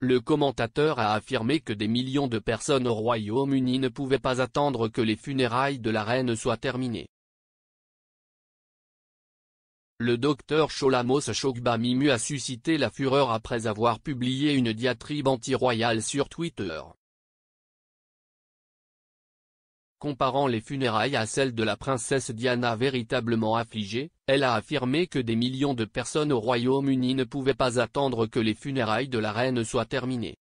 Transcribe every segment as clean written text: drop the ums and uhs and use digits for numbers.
Le commentateur a affirmé que des millions de personnes au Royaume-Uni ne pouvaient pas attendre que les funérailles de la reine soient terminées. Le docteur Sholamos Shogbamimu a suscité la fureur après avoir publié une diatribe anti-royale sur Twitter. Comparant les funérailles à celles de la princesse Diana véritablement affligée, elle a affirmé que des millions de personnes au Royaume-Uni ne pouvaient pas attendre que les funérailles de la reine soient terminées.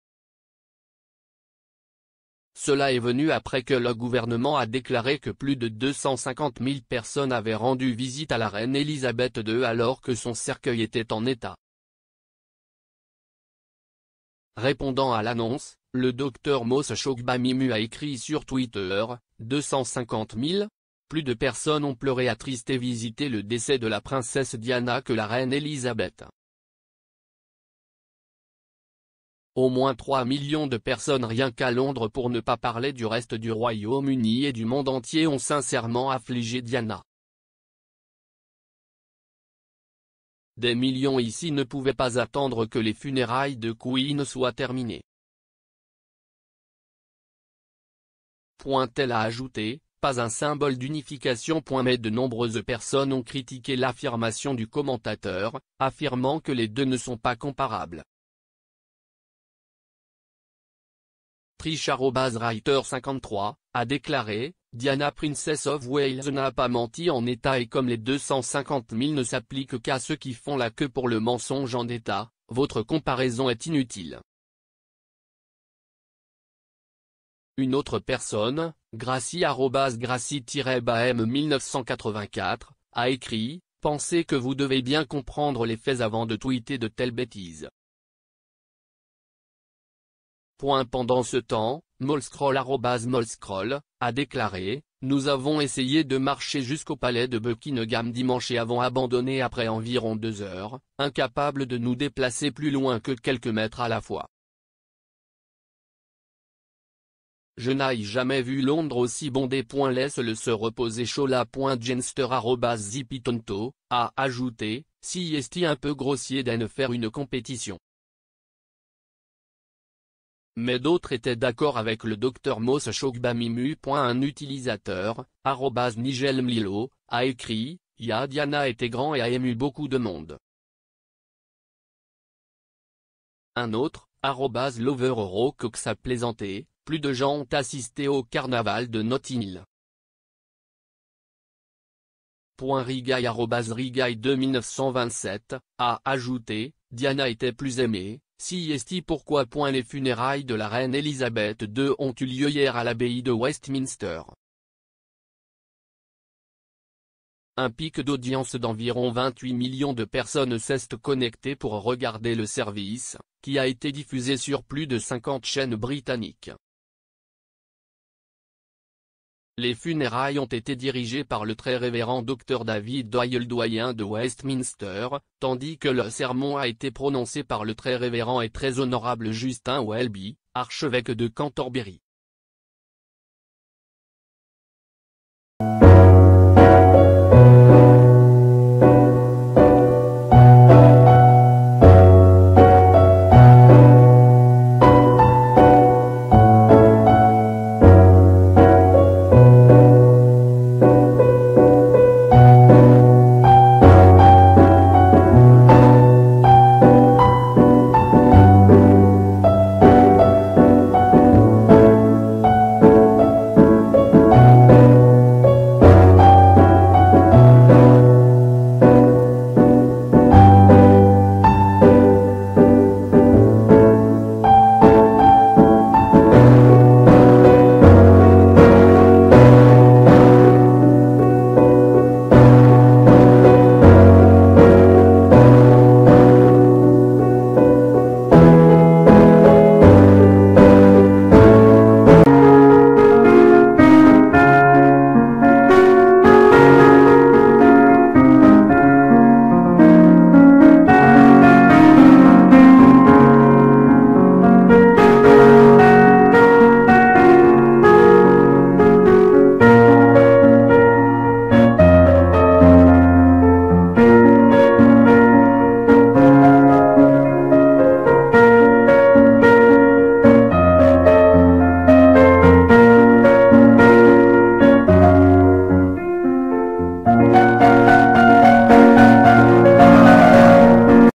Cela est venu après que le gouvernement a déclaré que plus de 250 000 personnes avaient rendu visite à la reine Elisabeth II alors que son cercueil était en état. Répondant à l'annonce, le docteur Mos Shogbamimu a écrit sur Twitter, 250 000 ? Plus de personnes ont pleuré attristé visiter le décès de la princesse Diana que la reine Elisabeth. Au moins 3 millions de personnes rien qu'à Londres pour ne pas parler du reste du Royaume-Uni et du monde entier ont sincèrement affligé Diana. Des millions ici ne pouvaient pas attendre que les funérailles de Queen soient terminées. Elle a ajouté, pas un symbole d'unification. Mais de nombreuses personnes ont critiqué l'affirmation du commentateur, affirmant que les deux ne sont pas comparables. Trish@writer53, a déclaré, Diana Princess of Wales n'a pas menti en état et comme les 250 000 ne s'appliquent qu'à ceux qui font la queue pour le mensonge en état, votre comparaison est inutile. Une autre personne, Gracie-Gracie-BAM1984, a écrit, pensez que vous devez bien comprendre les faits avant de tweeter de telles bêtises. Pendant ce temps, Molscroll a déclaré, nous avons essayé de marcher jusqu'au palais de Buckingham dimanche et avons abandonné après environ 2 heures, incapables de nous déplacer plus loin que quelques mètres à la fois. Je n'ai jamais vu Londres aussi bondé. Laisse-le se reposer. Shola.Genster@Zipitonto, a ajouté, si est un peu grossier d'en faire une compétition. Mais d'autres étaient d'accord avec le docteur Mos Shogbamimu. Un utilisateur, @NigelMlilo, a écrit, Diana était grand et a ému beaucoup de monde. Un autre, @LoverEurocox a plaisanté, plus de gens ont assisté au carnaval de Notting Hill. Rigaille@Rigaille2927, a ajouté, Diana était plus aimée. Si est pourquoi les funérailles de la reine Elisabeth II ont eu lieu hier à l'abbaye de Westminster. Un pic d'audience d'environ 28 millions de personnes s'est connecté pour regarder le service, qui a été diffusé sur plus de 50 chaînes britanniques. Les funérailles ont été dirigées par le très révérend Dr David Doyle, doyen de Westminster, tandis que le sermon a été prononcé par le très révérend et très honorable Justin Welby, archevêque de Canterbury.